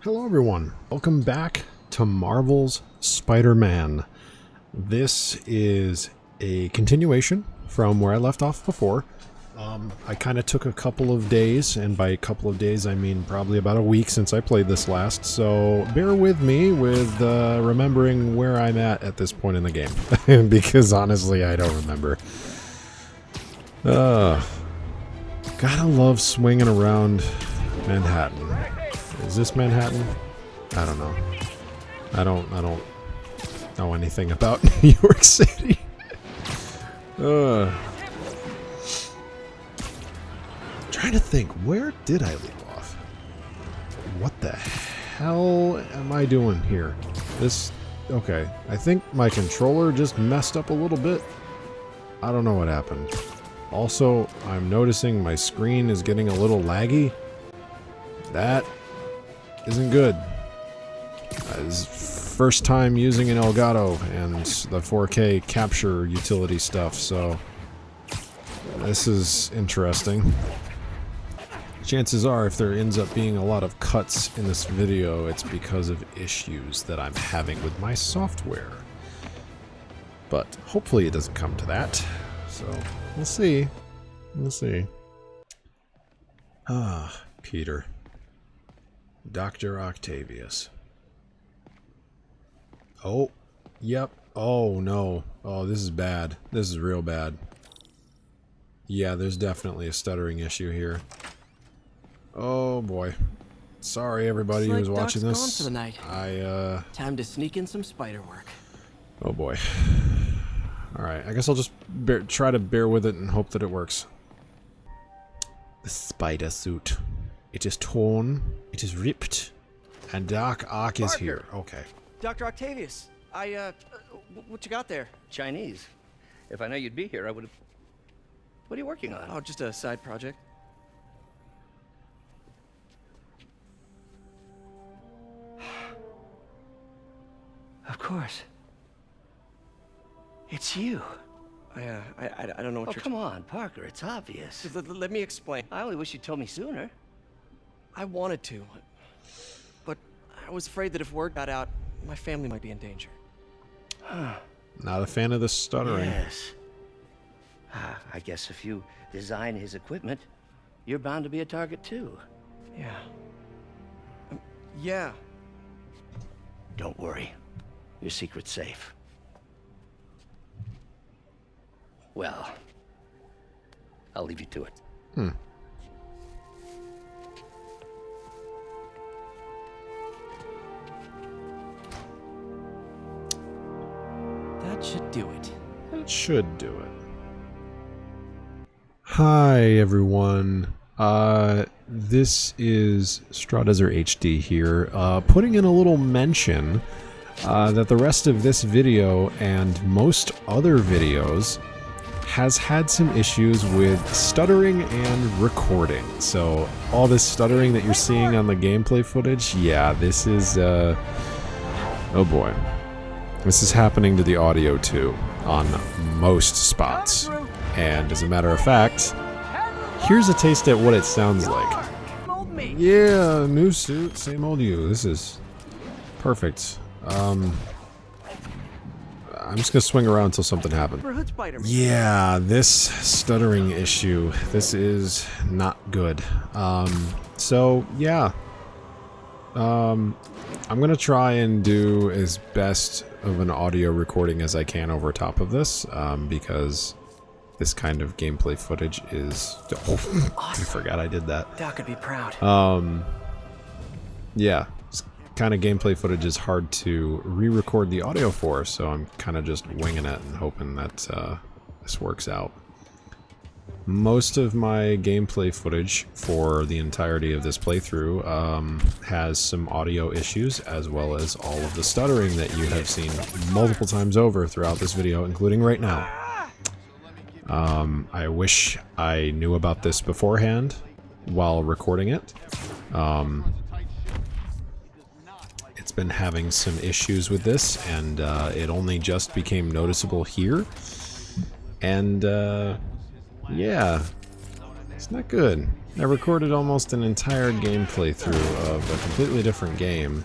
Hello everyone, welcome back to Marvel's Spider-Man. This is a continuation from where I left off before. I kind of took a couple of days, and by a couple of days I mean probably about a week since I played this last, so bear with me with remembering where I'm at this point in the game, because honestly I don't remember. Gotta love swinging around Manhattan. Is this Manhattan? I don't know. I don't know anything about New York City. Trying to think, where did I leave off? What the hell am I doing here? Okay, I think my controller just messed up a little bit. I don't know what happened. Also, I'm noticing my screen is getting a little laggy. That isn't good. First time using an Elgato and the 4K capture utility stuff, so this is interesting. Chances are, if there ends up being a lot of cuts in this video, it's because of issues that I'm having with my software. But hopefully it doesn't come to that. So we'll see. We'll see. Ah, Peter. Dr. Octavius. Oh, yep. Oh, no. Oh, this is bad. This is real bad. Yeah, there's definitely a stuttering issue here. Oh, boy. Sorry, everybody who was watching this. Gone for the night. Time to sneak in some spider work. Oh, boy. Alright, I guess I'll just try to bear with it and hope that it works. The spider suit. It is torn, it is ripped, and Doc Ock is here. Okay. Dr. Octavius, what you got there? Chinese. If I know you'd be here, I would have... What are you working on? Oh, just a side project. Of course. It's you. I don't know what you're... come on, Parker, it's obvious. Let me explain. I only wish you'd told me sooner. I wanted to, but I was afraid that if word got out, my family might be in danger. Not a fan of the stuttering. Yes. I guess if you design his equipment, you're bound to be a target too. Yeah. Yeah. Don't worry. Your secret's safe. Well, I'll leave you to it. That should do it. It should do it. Hi, everyone. This is Straw Desert HD here, putting in a little mention that the rest of this video and most other videos has had some issues with stuttering and recording. So all this stuttering that you're seeing on the gameplay footage, yeah, this is, oh boy. This is happening to the audio too, on most spots. And as a matter of fact, here's a taste at what it sounds like. Yeah, new suit, same old you. This is perfect. I'm just gonna swing around until something happens. Yeah, this stuttering issue, this is not good. So yeah. I'm gonna try and do as best of an audio recording as I can over top of this, because this kind of gameplay footage is... Oh, I forgot I did that. Doc could be proud. Yeah, this kind of gameplay footage is hard to re-record the audio for, so I'm kind of just winging it and hoping that this works out. Most of my gameplay footage for the entirety of this playthrough has some audio issues, as well as all of the stuttering that you have seen multiple times over throughout this video, including right now. I wish I knew about this beforehand while recording it. It's been having some issues with this, and it only just became noticeable here. And yeah, it's not good. I recorded almost an entire gameplay through of a completely different game.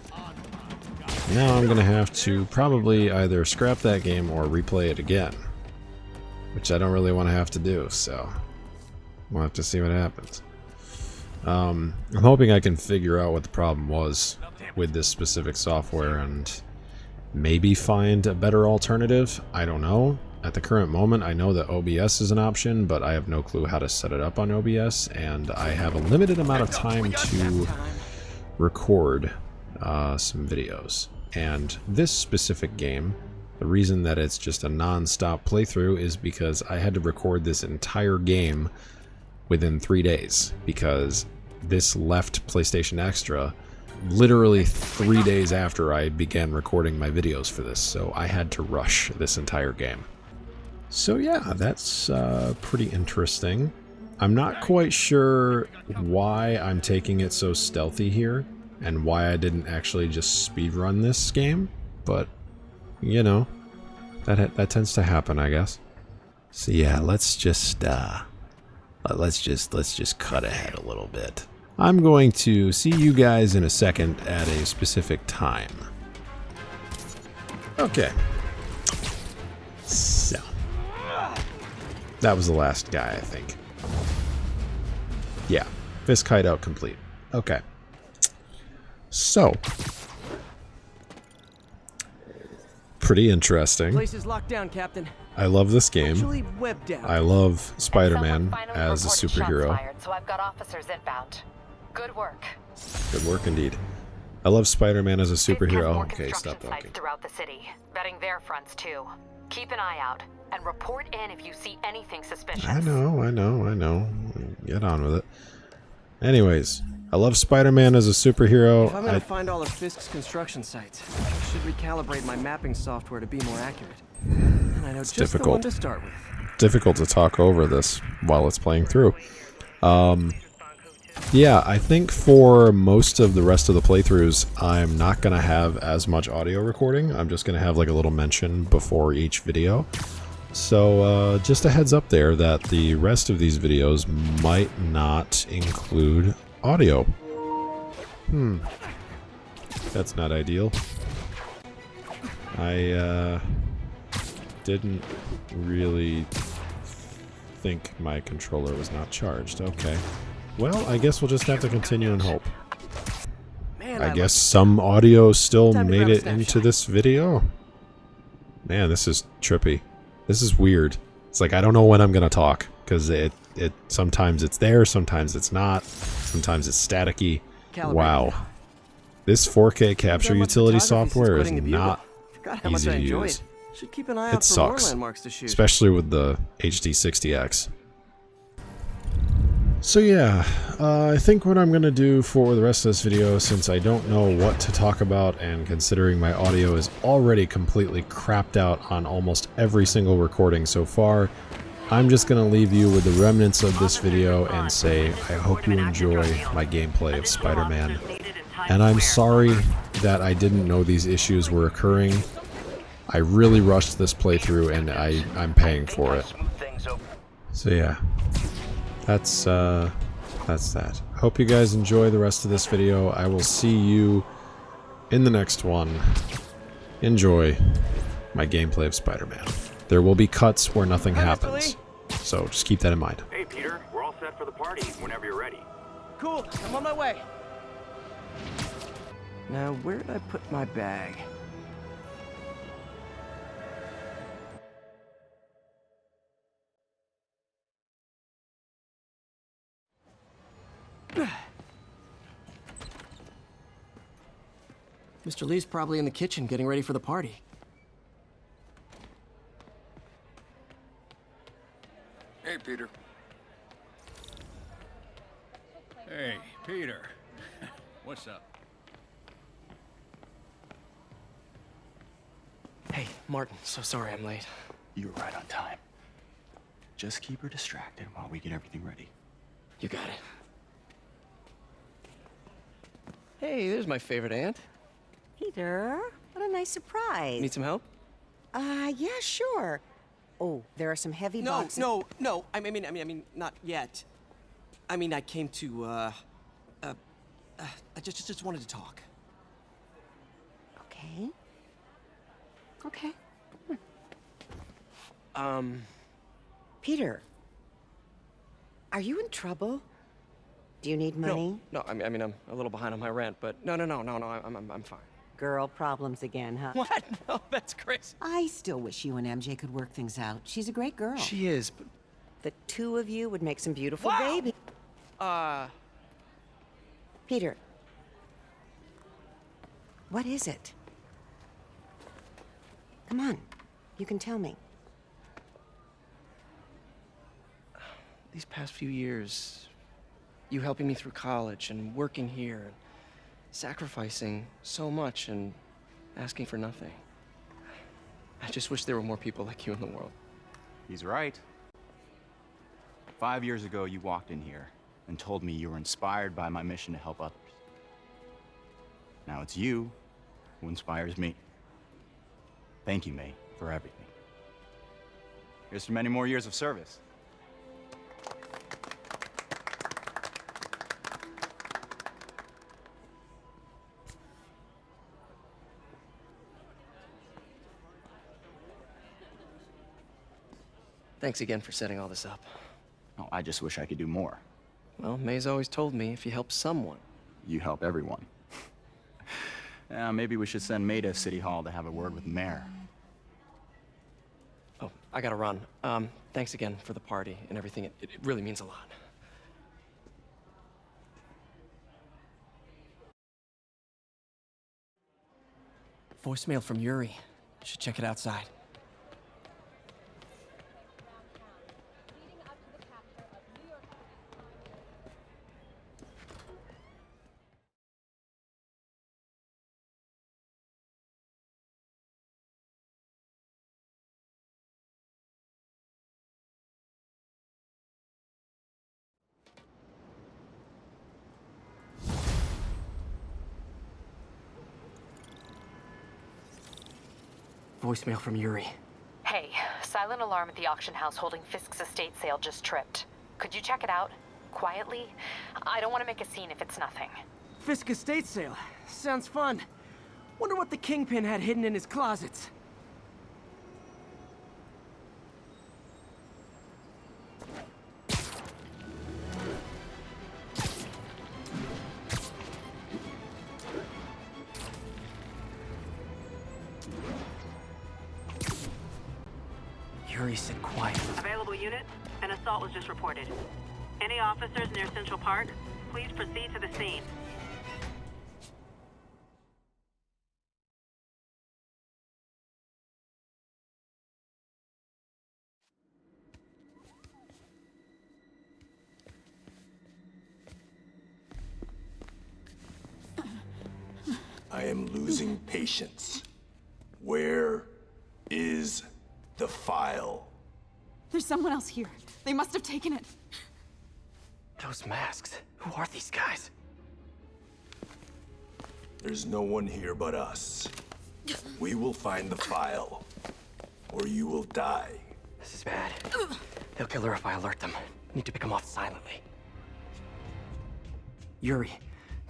Now I'm going to have to probably either scrap that game or replay it again. Which I don't really want to have to do, so we'll have to see what happens. I'm hoping I can figure out what the problem was with this specific software and maybe find a better alternative. I don't know. At the current moment, I know that OBS is an option, but I have no clue how to set it up on OBS, and I have a limited amount of time to record some videos. And this specific game, the reason that it's just a non-stop playthrough is because I had to record this entire game within 3 days, because this left PlayStation Extra literally 3 days after I began recording my videos for this, so I had to rush this entire game. So yeah, that's pretty interesting. I'm not quite sure why I'm taking it so stealthy here, and why I didn't actually just speedrun this game, but, you know, that tends to happen, I guess. So yeah, let's just cut ahead a little bit. I'm going to see you guys in a second at a specific time. Okay. So. That was the last guy, I think. Yeah. Fist hideout complete. Okay. So. Pretty interesting. Place is locked down, Captain. I love this game. Actually webbed down. I love Spider-Man as a superhero. So I've got officers inbound. Good work. Good work indeed. I love Spider-Man as a superhero. Okay, stop sites talking. throughout the city, vetting their fronts too. Keep an eye out and report in if you see anything suspicious. I know. Get on with it. Anyways, I love Spider-Man as a superhero. If I'm gonna find all of Fisk's construction sites, I should recalibrate my mapping software to be more accurate. And I know just the one to start with. Difficult to talk over this while it's playing through. Yeah, I think for most of the rest of the playthroughs, I'm not going to have as much audio recording. I'm just going to have like a little mention before each video. So just a heads up there that the rest of these videos might not include audio. That's not ideal. I didn't really think my controller was not charged. Okay. Well, I guess we'll just have to continue and hope. Man, I guess some audio still made it into this video. Man, this is trippy. This is weird. It's like I don't know when I'm gonna talk, because it sometimes it's there, sometimes it's not, sometimes it's staticky. Wow. This 4K capture utility software is not easy to use. Should keep an eye out It for more sucks, landmarks to shoot. especially with the HD60X. So yeah, I think what I'm going to do for the rest of this video, since I don't know what to talk about and considering my audio is already completely crapped out on almost every single recording so far, I'm just going to leave you with the remnants of this video and say I hope you enjoy my gameplay of Spider-Man. And I'm sorry that I didn't know these issues were occurring. I really rushed this playthrough and I'm paying for it. So yeah. That's that. Hope you guys enjoy the rest of this video. I will see you in the next one. Enjoy my gameplay of Spider-Man. There will be cuts where nothing happens. So just keep that in mind. Hey Peter, we're all set for the party whenever you're ready. Cool, I'm on my way. Now, where did I put my bag? Mr. Lee's probably in the kitchen getting ready for the party. Hey, Peter. Hey, Peter. What's up? Hey, Martin, so sorry I'm late. You were right on time. Just keep her distracted while we get everything ready. You got it. Hey, there's my favorite aunt. Peter, what a nice surprise. Need some help? Yeah, sure. Oh, there are some heavy boxes. No, I mean, not yet. I mean, I came to, I just wanted to talk. Okay. Okay. Peter, are you in trouble? Do you need money? No, I mean, I'm a little behind on my rent, but no, I'm fine. Girl problems again, huh? What? No, that's crazy. I still wish you and MJ could work things out. She's a great girl. She is, but... The two of you would make some beautiful babies. Peter, what is it? Come on, you can tell me. These past few years, you helping me through college and working here, and sacrificing so much and asking for nothing. I just wish there were more people like you in the world. He's right. 5 years ago, you walked in here and told me you were inspired by my mission to help others. Now it's you who inspires me. Thank you, May, for everything. Here's to many more years of service. Thanks again for setting all this up. Oh, I just wish I could do more. Well, May's always told me if you help someone. You help everyone. Maybe we should send May to City Hall to have a word with the mayor. Oh, I gotta run. Thanks again for the party and everything. It really means a lot. Voicemail from Yuri. Should check it outside. Voicemail from Yuri. Hey, silent alarm at the auction house holding Fisk's estate sale just tripped. Could you check it out? Quietly? I don't want to make a scene if it's nothing. Fisk estate sale. Sounds fun. Wonder what the Kingpin had hidden in his closets. Yuri said quiet. Available unit, an assault was just reported. Any officers near Central Park, please proceed to the scene. I am losing patience. Where is the file? There's someone else here. They must have taken it. Those masks. Who are these guys? There's no one here but us. We will find the file, or you will die. This is bad. They'll kill her if I alert them. Need to pick them off silently. Yuri,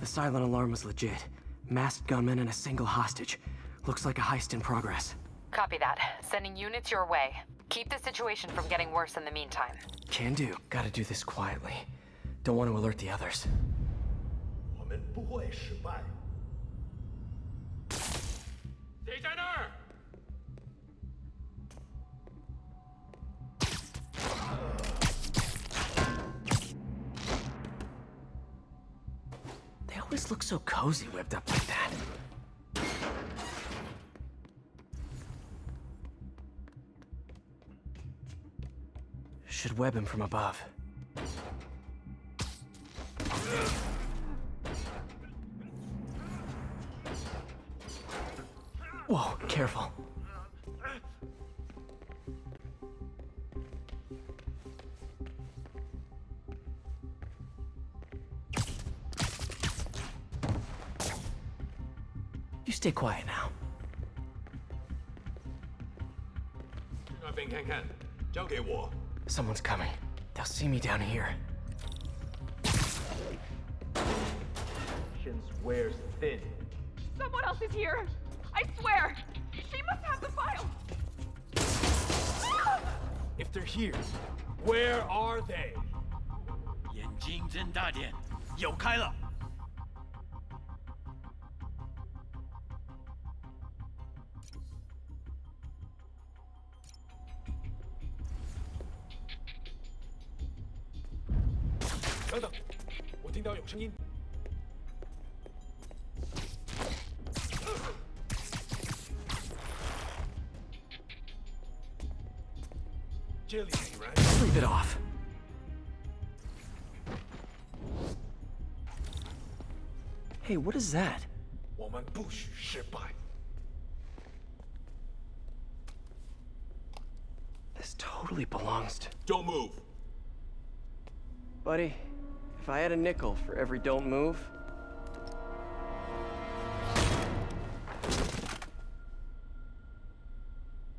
the silent alarm was legit. Masked gunmen and a single hostage. Looks like a heist in progress. Copy that. Sending units your way. Keep the situation from getting worse in the meantime. Can do. Gotta do this quietly. Don't want to alert the others. 我们不会失败。谁在那儿？ They always look so cozy whipped up like that. Should web him from above. Whoa, careful. You stay quiet now. 那边看看，交给我。 Someone's coming. They'll see me down here. patience wears thin. Someone else is here! I swear! She must have the file! If they're here, where are they? 眼睛睁大点，有开了。等等，我听到有声音。这里竟然 Sleep it off. Hey, what is that? 我们不许失败。 This totally belongs to... Don't move. Buddy, if I had a nickel for every don't move...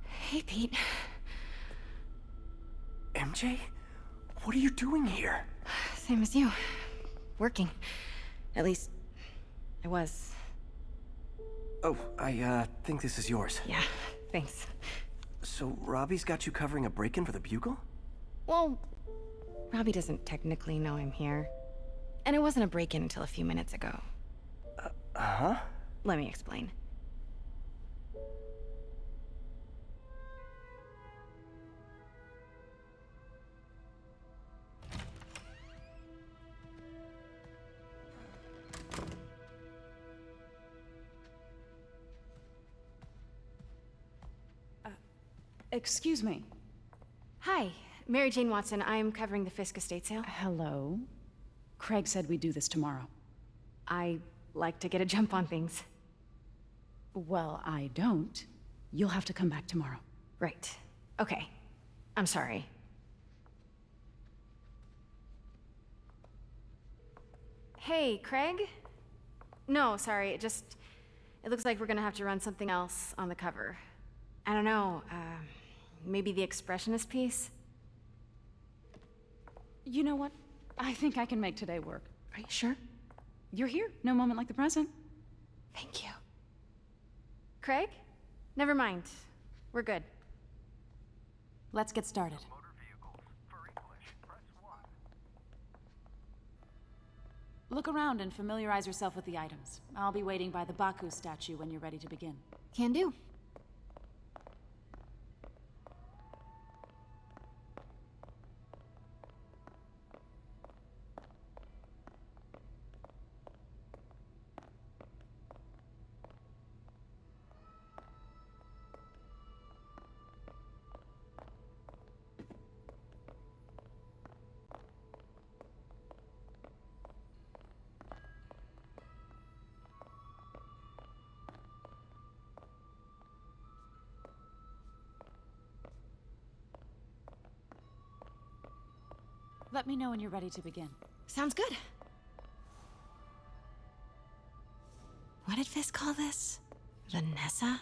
Hey, Pete. MJ? What are you doing here? Same as you. Working. At least, I was. Oh, I think this is yours. Yeah, thanks. So, Robbie's got you covering a break-in for the Bugle? Well, Robbie doesn't technically know I'm here. And it wasn't a break-in until a few minutes ago. Huh? Let me explain. Excuse me. Hi, Mary Jane Watson. I'm covering the Fisk estate sale. Hello. Craig said we'd do this tomorrow. I like to get a jump on things. Well, I don't. You'll have to come back tomorrow. Right. Okay. I'm sorry. Hey, Craig? No, sorry. It looks like we're gonna have to run something else on the cover. I don't know, maybe the expressionist piece? You know what? I think I can make today work. Are you sure? You're here. No moment like the present. Thank you. Craig? Never mind. We're good. Let's get started. Look around and familiarize yourself with the items. I'll be waiting by the Baku statue when you're ready to begin. Can do. Let me know when you're ready to begin. Sounds good. What did Fisk call this? Vanessa?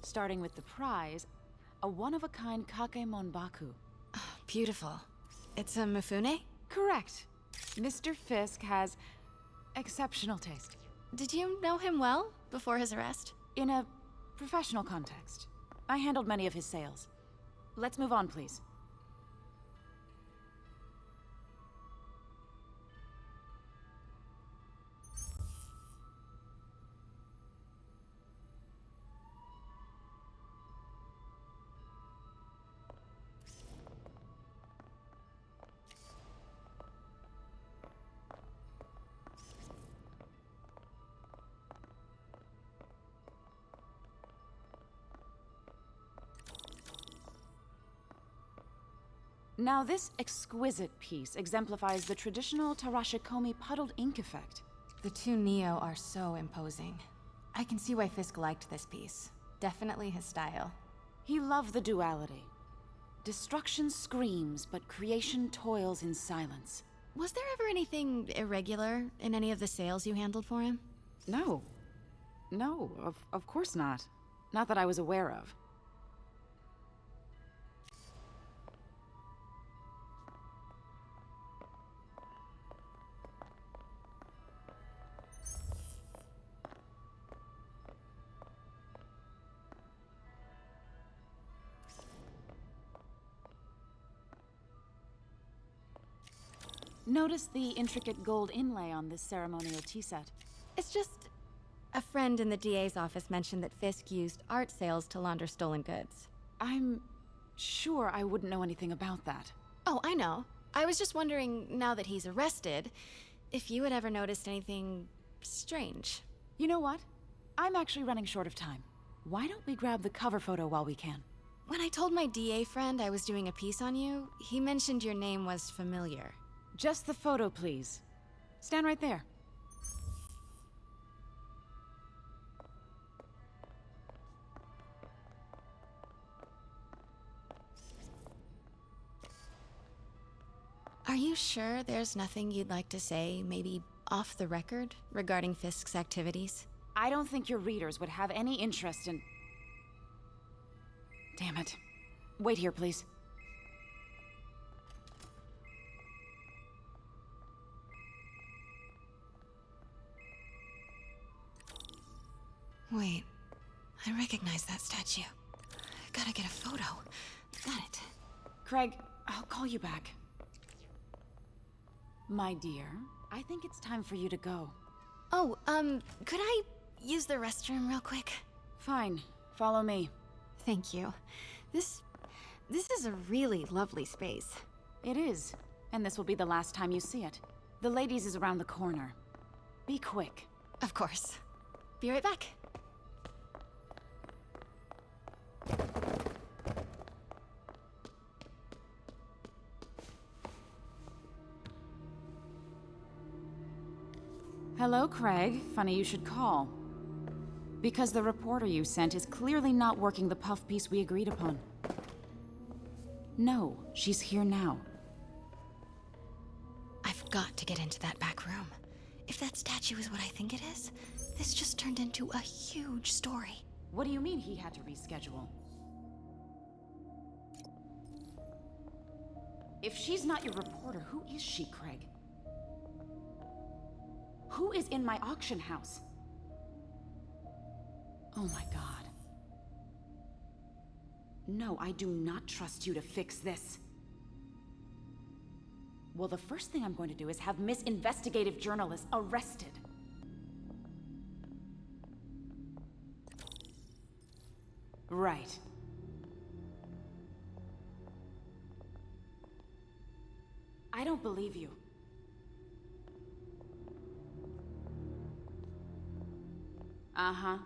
Starting with the prize, a one-of-a-kind Kakemon Baku. Oh, beautiful. It's a Mifune? Correct. Mr. Fisk has exceptional taste. Did you know him well before his arrest? In a professional context. I handled many of his sales. Let's move on, please. Now, this exquisite piece exemplifies the traditional Tarashikomi puddled ink effect. The two Neo are so imposing. I can see why Fisk liked this piece. Definitely his style. He loved the duality. Destruction screams, but creation toils in silence. Was there ever anything irregular in any of the sales you handled for him? No. No, of course not. Not that I was aware of. Notice the intricate gold inlay on this ceremonial tea set. It's just a friend in the DA's office mentioned that Fisk used art sales to launder stolen goods. I'm sure I wouldn't know anything about that. Oh, I know. I was just wondering, now that he's arrested, if you had ever noticed anything strange. You know what? I'm actually running short of time. Why don't we grab the cover photo while we can? When I told my DA friend I was doing a piece on you, he mentioned your name was familiar. Just the photo, please. Stand right there. Are you sure there's nothing you'd like to say, maybe off the record, regarding Fisk's activities? I don't think your readers would have any interest in... Damn it. Wait here, please. Wait, I recognize that statue. I gotta get a photo. Got it. Craig, I'll call you back. My dear, I think it's time for you to go. Oh, could I use the restroom real quick? Fine. Follow me. Thank you. This is a really lovely space. It is. And this will be the last time you see it. The ladies is around the corner. Be quick. Of course. Be right back. Hello, Craig. Funny you should call. Because the reporter you sent is clearly not working the puff piece we agreed upon. No, she's here now. I've got to get into that back room. If that statue is what I think it is, this just turned into a huge story. What do you mean he had to reschedule? If she's not your reporter, who is she, Craig? Who is in my auction house? Oh my God. No, I do not trust you to fix this. Well, the first thing I'm going to do is have Miss Investigative Journalist arrested. Right. I don't believe you. Uh-huh.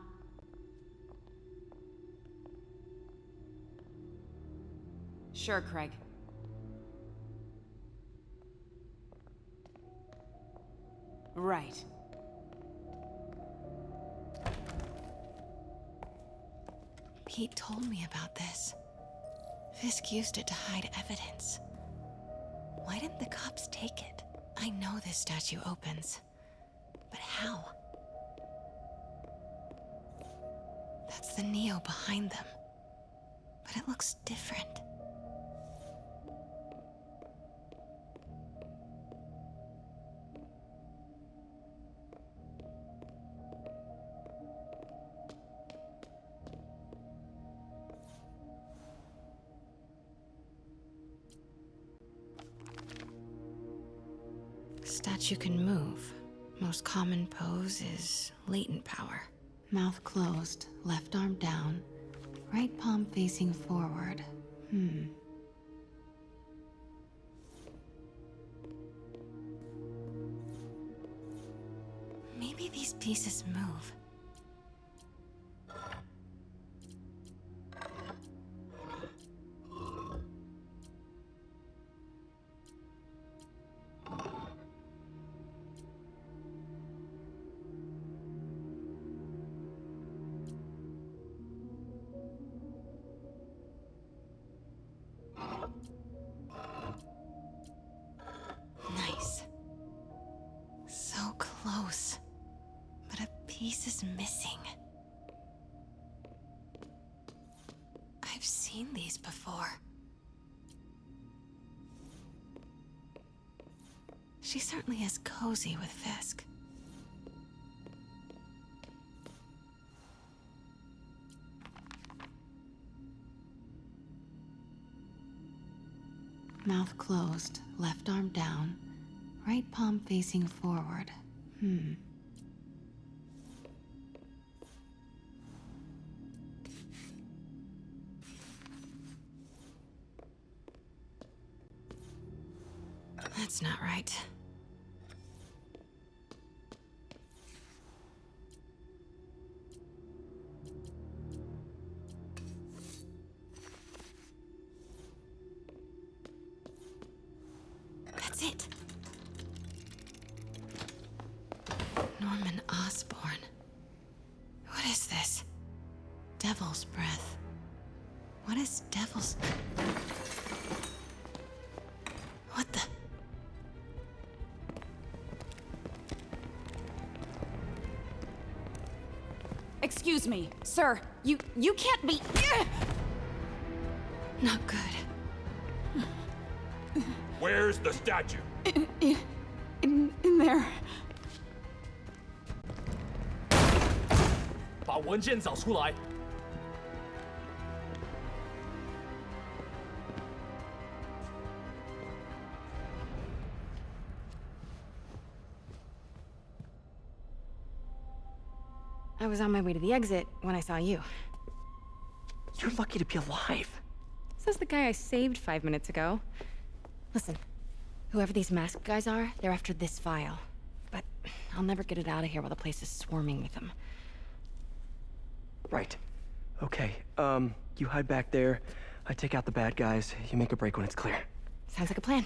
Sure, Craig. Right. Pete told me about this. Fisk used it to hide evidence. Why didn't the cops take it? I know this statue opens, but how? That's the Neo behind them, but it looks different. Statue can move. Most common pose is latent power. Mouth closed, left arm down, right palm facing forward. Maybe these pieces move. Nice. So close. But a piece is missing. I've seen these before. She certainly is cozy with Fisk. Mouth closed, left arm down, Right palm facing forward. That's not right. That's it. Norman Osborn. What is this? Devil's breath. What is devil's... What the... Excuse me, sir. You can't be... Not good. Where's the statue? In there. 把文件找出来。 I was on my way to the exit when I saw you. You're lucky to be alive. Says the guy I saved 5 minutes ago. Listen, whoever these masked guys are, they're after this file. But I'll never get it out of here while the place is swarming with them. Right. Okay, you hide back there. I take out the bad guys. You make a break when it's clear. Sounds like a plan.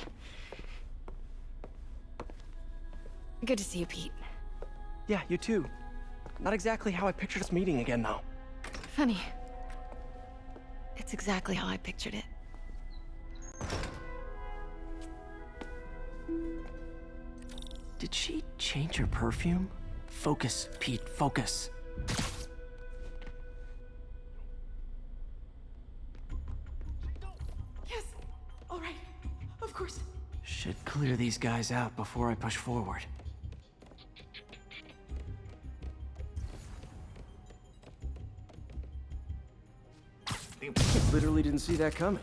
Good to see you, Pete. Yeah, you too. Not exactly how I pictured us meeting again, though. Funny. It's exactly how I pictured it. Did she change her perfume? Focus, Pete, focus. Yes. All right. Of course. Should clear these guys out before I push forward. Literally didn't see that coming.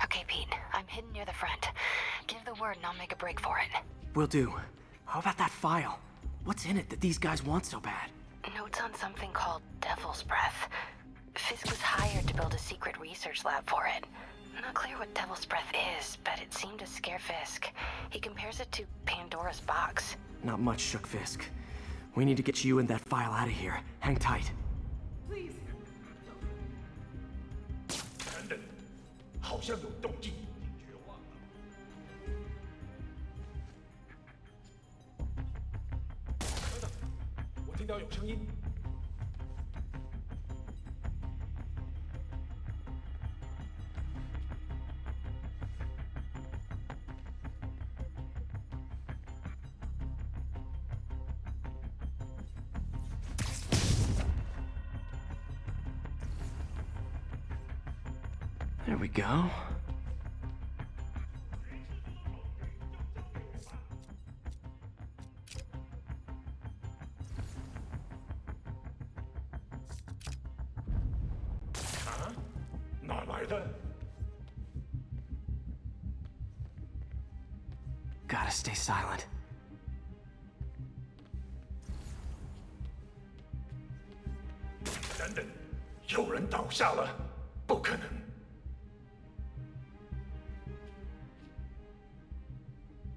Okay, Pete. I'm hidden near the front. Give the word and I'll make a break for it. Will do. How about that file? What's in it that these guys want so bad? Notes on something called Devil's Breath. Fisk was hired to build a secret research lab for it. Not clear what Devil's Breath is, but it seemed to scare Fisk. He compares it to Pandora's box. Not much, Shook Fisk. We need to get you and that file out of here. Hang tight. Please. 等等，好像有动静，绝望了。等等，我听到有声音。There we go. Huh? 哪来的？ Gotta stay silent.等等，有人倒下了，不可能。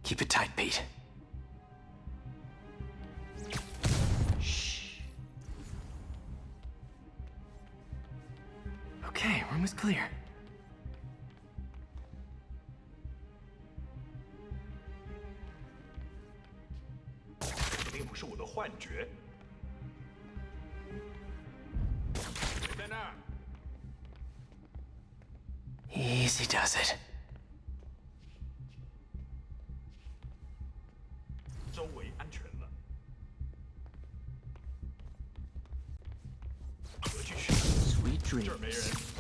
Keep it tight, Pete. Shh. Okay, room is clear. 一定不是我的幻觉。谁在那儿？ Easy does it. 周围安全了。何去去？ Sweet 这儿没人。 dreams.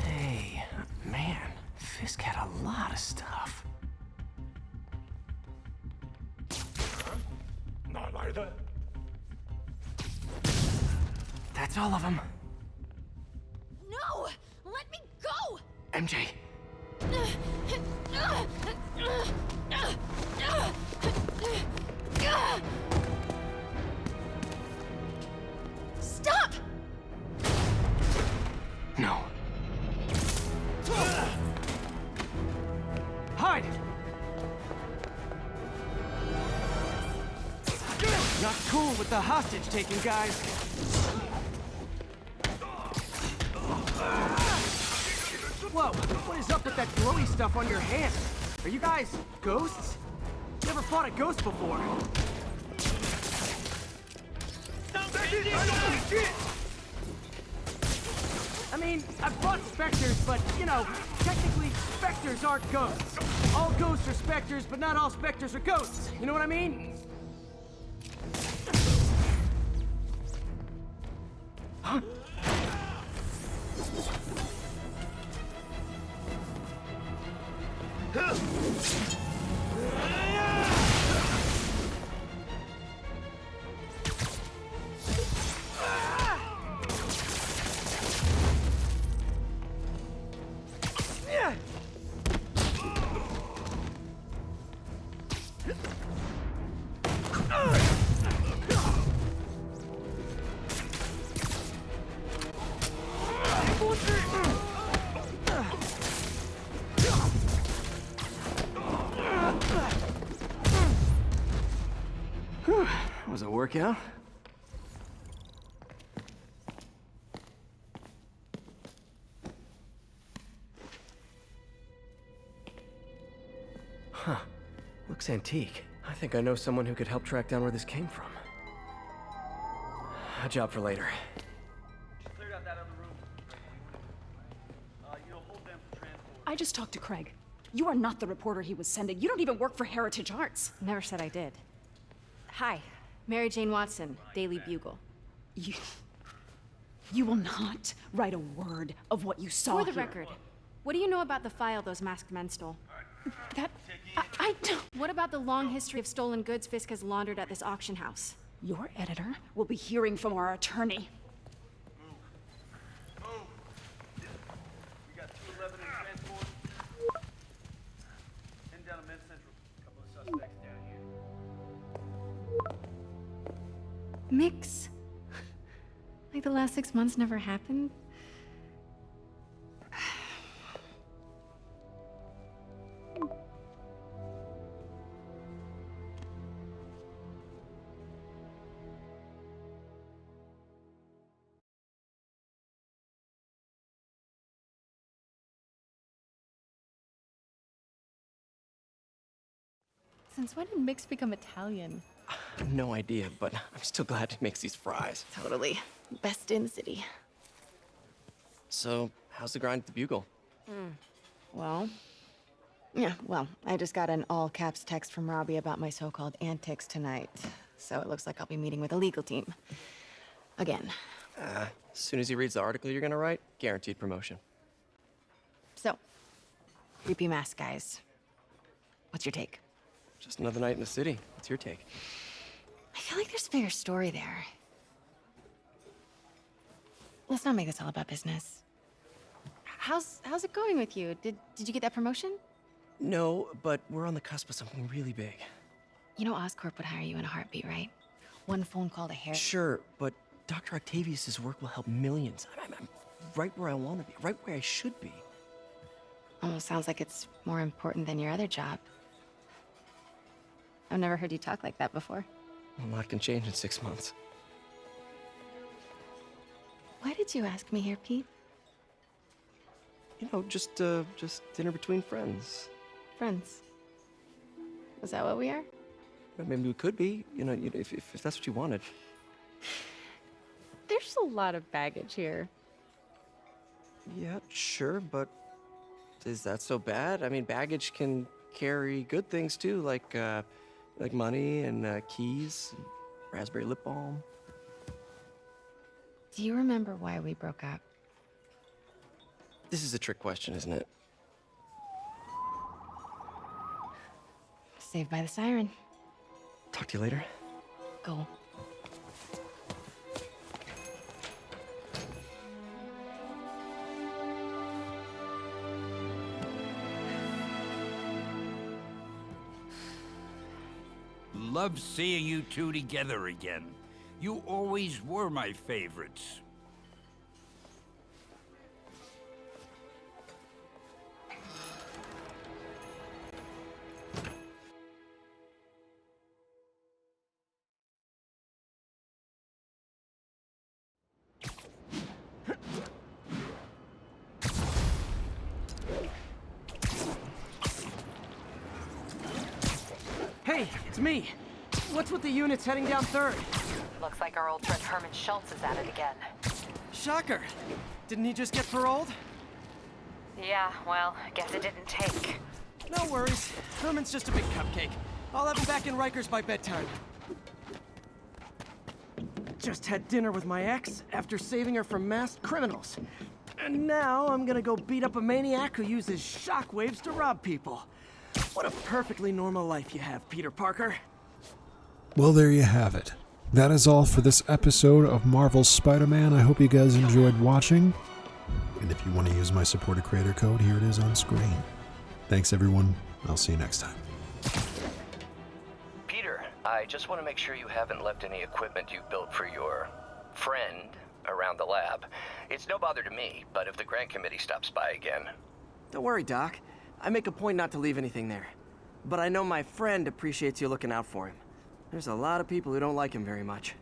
Hey, man, Fisk had a lot of stuff. 哪来的？ That's all of them. No! Let me go! MJ. Not cool with the hostage taking, guys. Whoa, what is up with that glowy stuff on your hands? Are you guys ghosts? Never fought a ghost before. I mean, I've fought specters, but, you know, technically, specters aren't ghosts. All ghosts are specters, but not all specters are ghosts. You know what I mean? Huh? Was it a workout? Huh. Looks antique. I think I know someone who could help track down where this came from. A job for later. I just talked to Craig. You are not the reporter he was sending. You don't even work for Heritage Arts. Never said I did. Hi, Mary Jane Watson, Daily Bugle. You will not write a word of what you saw For the here. record, what do you know about the file those masked men stole? I don't... What about the long history of stolen goods Fisk has laundered at this auction house? Your editor will be hearing from our attorney. We got 211 in transport. Heading down to Men's Central. A couple of suspects down here. Mix. Like the last 6 months never happened? Since when did Mix become Italian? No idea, but I'm still glad he makes these fries. Totally. Best in the city. So, how's the grind at the Bugle? Well, I just got an all-caps text from Robbie about my so-called antics tonight. So it looks like I'll be meeting with a legal team. Again. As soon as he reads the article you're gonna write, guaranteed promotion. So, creepy mask guys. What's your take? Just another night in the city. What's your take? I feel like there's a bigger story there. Let's not make this all about business. How's it going with you? Did you get that promotion? No, but we're on the cusp of something really big. You know Oscorp would hire you in a heartbeat, right? One phone call to Harry. Sure, but Dr. Octavius's work will help millions. I'm right where I want to be, right where I should be. Almost sounds like it's more important than your other job. I've never heard you talk like that before. A lot can change in 6 months. Why did you ask me here, Pete? You know, just dinner between friends. Friends. Is that what we are? Well, maybe we could be, if that's what you wanted. There's a lot of baggage here. Yeah, sure, but is that so bad? I mean, baggage can carry good things too, like money and keys, and raspberry lip balm. Do you remember why we broke up? This is a trick question, isn't it? Saved by the siren. Talk to you later. Go. Love seeing you two together again. You always were my favorites. Hey, it's me. What's with the units heading down 3rd? Looks like our old friend Herman Schultz is at it again. Shocker. Didn't he just get paroled? Yeah, well, I guess it didn't take. No worries. Herman's just a big cupcake. I'll have him back in Rikers by bedtime. Just had dinner with my ex after saving her from masked criminals. And now I'm gonna go beat up a maniac who uses shockwaves to rob people. What a perfectly normal life you have, Peter Parker. Well, there you have it. That is all for this episode of Marvel's Spider-Man. I hope you guys enjoyed watching. And if you want to use my supporter creator code, here it is on screen. Thanks, everyone. I'll see you next time. Peter, I just want to make sure you haven't left any equipment you built for your friend around the lab. It's no bother to me, but if the grant committee stops by again... Don't worry, Doc. I make a point not to leave anything there. But I know my friend appreciates you looking out for him. There's a lot of people who don't like him very much.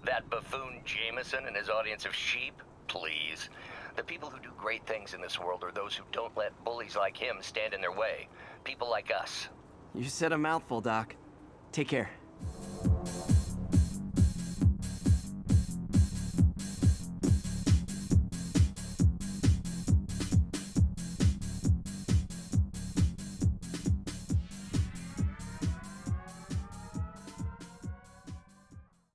That buffoon Jameson and his audience of sheep? Please. The people who do great things in this world are those who don't let bullies like him stand in their way. People like us. You said a mouthful, Doc. Take care.